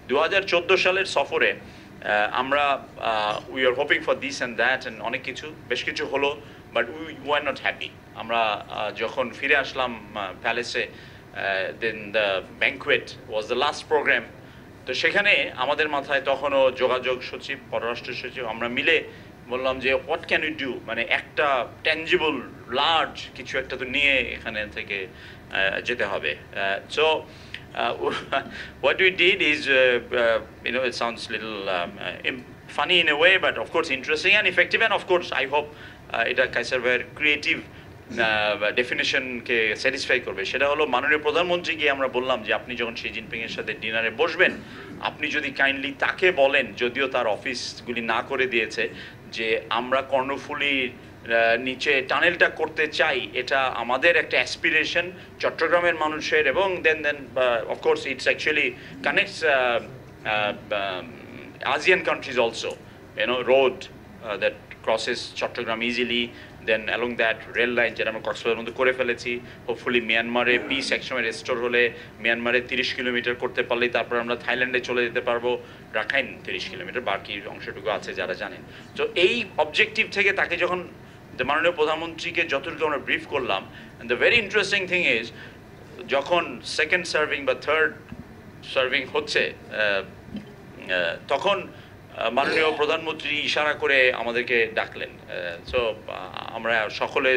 2014 সালের সফরে আমরা we are hoping for this and that and অনেক কিছু বেশ কিছু হলো, but we are not happy. আমরা যখন ফিরে আসলাম প্যালেসে, then the banquet was the last programme. তো সেখানে আমাদের মাথায় তখনও যোগাযোগ সচিব, পররাষ্ট্র সচিব, আমরা মিলে বললাম যে হোয়াট ক্যান ইউ ডু, মানে একটা ট্যাঞ্জিবল লার্জ কিছু একটা তো নিয়ে এখানে থেকে যেতে হবে। So what we did is, it sounds a little funny in a way, but of course interesting and effective, and of course I hope এটা কাইসার ভাইয়ের ক্রিয়েটিভ ডেফিনেশনকে স্যাটিসফাই করবে। সেটা হলো মাননীয় প্রধানমন্ত্রীকে আমরা বললাম যে আপনি যখন শি জিনপিংয়ের সাথে ডিনারে বসবেন, আপনি যদি কাইন্ডলি তাকে বলেন, যদিও তার অফিসগুলি না করে দিয়েছে, যে আমরা কর্ণফুলীর নিচে টানেলটা করতে চাই, এটা আমাদের একটা অ্যাসপিরেশন চট্টগ্রামের মানুষের, এবং then of course it's actually connects ASEAN countries also, road that crosses Chattogram easily, then along that rail line যেটা আমরা কক্সবাজারের মধ্যে করে ফেলেছি, হোপফুলি মিয়ানমারে পিস একসময় রেস্টোর হলে মিয়ানমারে 30 কিলোমিটার করতে পারলেই তারপর আমরা থাইল্যান্ডে চলে যেতে পারবো, রাখাইন 30 কিলোমিটার, বাকি অংশটুকু আছে যারা জানেন। তো এই অবজেক্টিভ থেকে তাকে যখন মাননীয় প্রধানমন্ত্রীকে যতটুকু আমরা ব্রিফ করলাম, and the very interesting thing is, যখন সেকেন্ড সার্ভিং বা থার্ড সার্ভিং হচ্ছে, তখন মাননীয় প্রধানমন্ত্রী ইশারা করে আমাদেরকে ডাকলেন। সো আমরা সকলে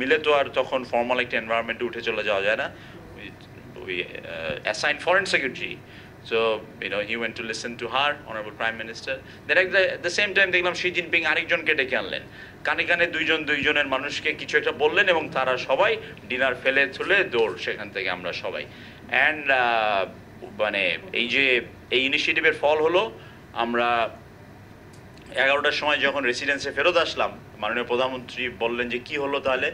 মিলে তো আর তখন ফর্মাল একটা এনভায়রনমেন্টে উঠে চলে যাওয়া যায় না। We assign foreign secretary, so he went to listen to her, honorable prime minister. Then at the same time দেখলাম শি জিনপিং আরেকজনকে ডেকে আনলেন, কানে কানে দুইজনের মানুষকে কিছু একটা বললেন, এবং তারা সবাই ডিনার ফেলে তুলে দৌড় সেখান থেকে আমরা সবাই। অ্যান্ড মানে এই যে এই ইনিশিয়েটিভের ফল হলো, আমরা 11টার সময় যখন রেসিডেন্সে ফেরত আসলাম, মাননীয় প্রধানমন্ত্রী বললেন যে কি হলো তাহলে।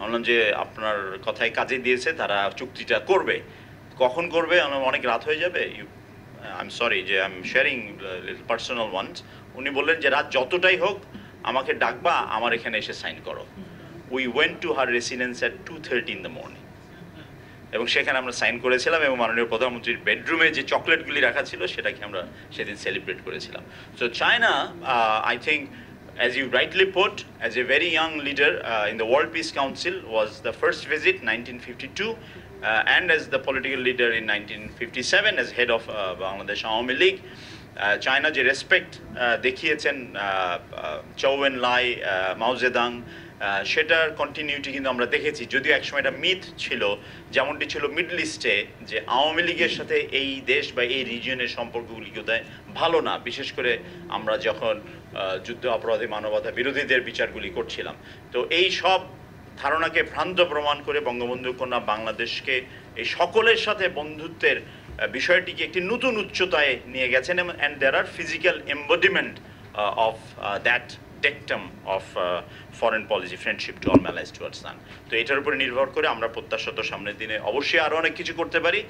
বললাম যে আপনার কথায় কাজে দিয়েছে, তারা চুক্তিটা করবে। কখন করবে? অনেক রাত হয়ে যাবে। আই এম সরি যে I am sharing personal ones. উনি বললেন যে রাত যতটাই হোক আমাকে ডাকবা, আমার এখানে এসে সাইন করো। We went to her residence at 2:30 in the morning, এবং সেখানে আমরা সাইন করেছিলাম, এবং মাননীয় প্রধানমন্ত্রীর বেডরুমে যে চকলেটগুলি রাখা ছিল সেটাকে আমরা সেদিন সেলিব্রেট করেছিলাম। So China, I think, as you rightly put, as a very young leader in the World Peace Council, was the first visit 1952, and as the political leader in 1957 as head of Bangladesh Awami League. China যে respect দেখিয়েছেন চৌ N লাই, মাও জেদাং, সেটার continuity কিন্তু আমরা দেখেছি। যদিও একসময় এটা মিথ ছিল, যেমনটি ছিল মিডল ইস্টে, যে আওয়ামী লীগের সাথে এই দেশ বা এই রিজিয়নের সম্পর্কগুলি বোধহয় ভালো না, বিশেষ করে আমরা যখন যুদ্ধ অপরাধী, মানবতা বিরোধীদের বিচারগুলি করছিলাম। তো এই সব ধারণাকে ভ্রান্ত প্রমাণ করে বঙ্গবন্ধু কন্যা বাংলাদেশকে এই সকলের সাথে বন্ধুত্বের বিষয়টিকে একটি নতুন উচ্চতায় নিয়ে গেছেন, and there are physical embodiment of that dictum of foreign policy, friendship to all malice towards none. তো এটার উপরে নির্ভর করে আমরা প্রত্যাশাত সামনের দিনে অবশ্যই আরও অনেক কিছু করতে পারি।